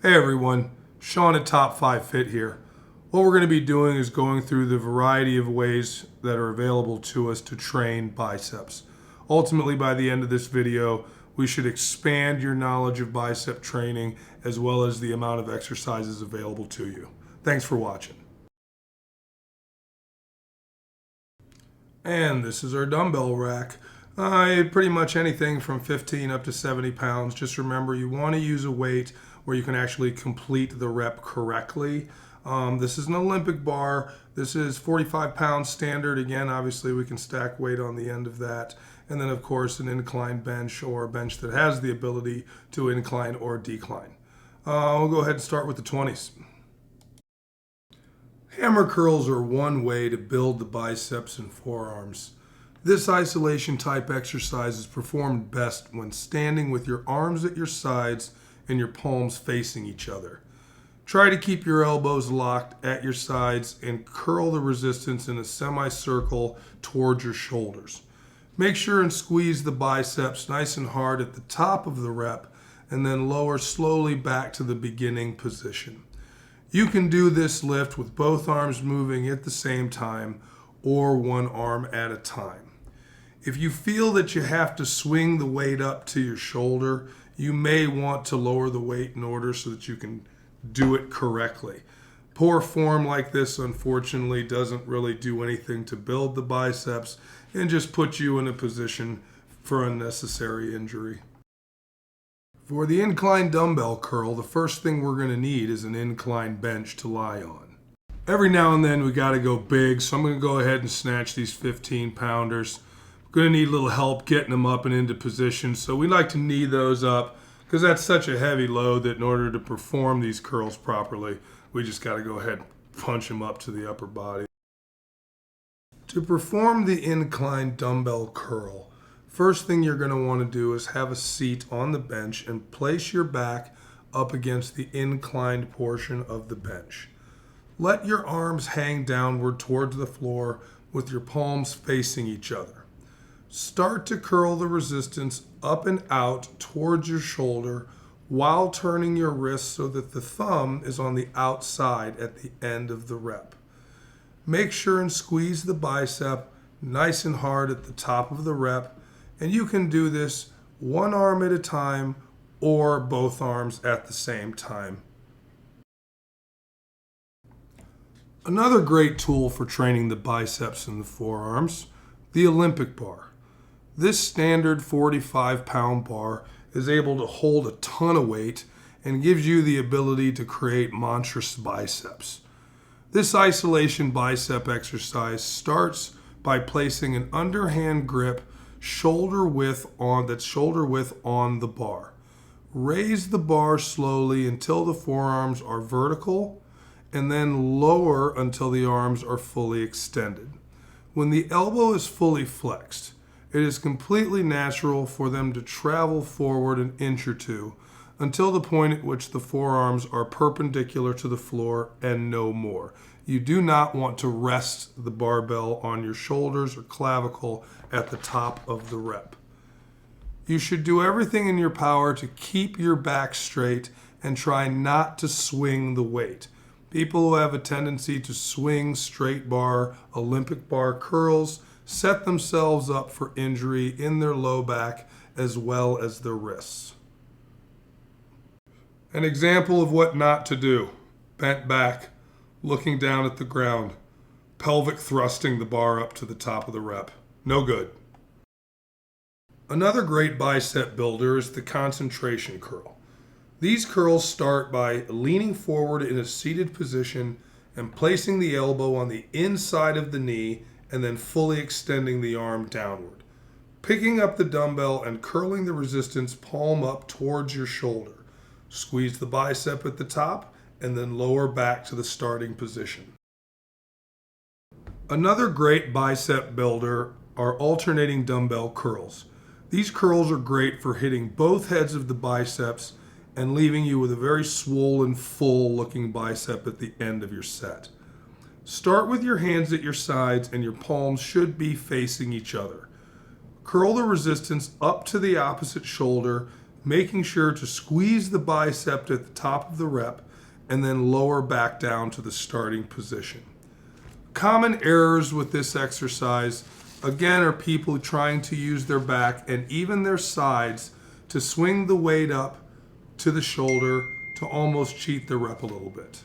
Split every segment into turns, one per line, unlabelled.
Hey everyone, Sean at Top 5 Fit here. What we're going to be doing is going through the variety of ways that are available to us to train biceps. Ultimately, by the end of this video, we should expand your knowledge of bicep training as well as the amount of exercises available to you. Thanks for watching. And this is our dumbbell rack. Pretty much anything from 15 up to 70 pounds. Just remember, you want to use a weight where you can actually complete the rep correctly. This is an Olympic bar. This is 45 pounds standard. Again, obviously we can stack weight on the end of that. And then of course an incline bench or a bench that has the ability to incline or decline. We'll go ahead and start with the 20s. Hammer curls are one way to build the biceps and forearms. This isolation type exercise is performed best when standing with your arms at your sides and your palms facing each other. Try to keep your elbows locked at your sides and curl the resistance in a semicircle towards your shoulders. Make sure and squeeze the biceps nice and hard at the top of the rep and then lower slowly back to the beginning position. You can do this lift with both arms moving at the same time or one arm at a time. If you feel that you have to swing the weight up to your shoulder, you may want to lower the weight in order so that you can do it correctly. Poor form like this, unfortunately, doesn't really do anything to build the biceps and just put you in a position for unnecessary injury. For the incline dumbbell curl, the first thing we're going to need is an incline bench to lie on. Every now and then we got to go big, so I'm going to go ahead and snatch these 15 pounders. Going to need a little help getting them up and into position, so we like to knee those up because that's such a heavy load that in order to perform these curls properly, we just got to go ahead and punch them up to the upper body. To perform the incline dumbbell curl, first thing you're going to want to do is have a seat on the bench and place your back up against the inclined portion of the bench. Let your arms hang downward towards the floor with your palms facing each other. Start to curl the resistance up and out towards your shoulder while turning your wrist so that the thumb is on the outside at the end of the rep. Make sure and squeeze the bicep nice and hard at the top of the rep, and you can do this one arm at a time or both arms at the same time. Another great tool for training the biceps and the forearms, the Olympic bar. This standard 45-pound bar is able to hold a ton of weight and gives you the ability to create monstrous biceps. This isolation bicep exercise starts by placing an underhand grip shoulder width on the bar. Raise the bar slowly until the forearms are vertical and then lower until the arms are fully extended. When the elbow is fully flexed, it is completely natural for them to travel forward an inch or two until the point at which the forearms are perpendicular to the floor and no more. You do not want to rest the barbell on your shoulders or clavicle at the top of the rep. You should do everything in your power to keep your back straight and try not to swing the weight. People who have a tendency to swing straight bar, Olympic bar curls set themselves up for injury in their low back as well as their wrists. An example of what not to do: bent back, looking down at the ground, pelvic thrusting the bar up to the top of the rep. No good. Another great bicep builder is the concentration curl. These curls start by leaning forward in a seated position and placing the elbow on the inside of the knee and then fully extending the arm downward. Picking up the dumbbell and curling the resistance palm up towards your shoulder. Squeeze the bicep at the top and then lower back to the starting position. Another great bicep builder are alternating dumbbell curls. These curls are great for hitting both heads of the biceps and leaving you with a very swollen, full looking bicep at the end of your set. Start with your hands at your sides and your palms should be facing each other. Curl the resistance up to the opposite shoulder making sure to squeeze the bicep at the top of the rep and then lower back down to the starting position. Common errors with this exercise, again, are people trying to use their back and even their sides to swing the weight up to the shoulder to almost cheat the rep a little bit.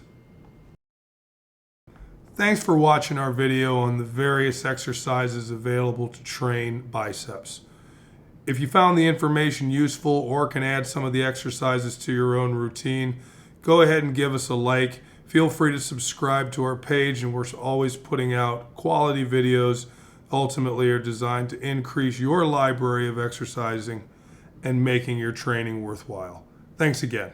Thanks for watching our video on the various exercises available to train biceps. If you found the information useful or can add some of the exercises to your own routine, go ahead and give us a like. Feel free to subscribe to our page, and we're always putting out quality videos. Ultimately are designed to increase your library of exercising and making your training worthwhile. Thanks again.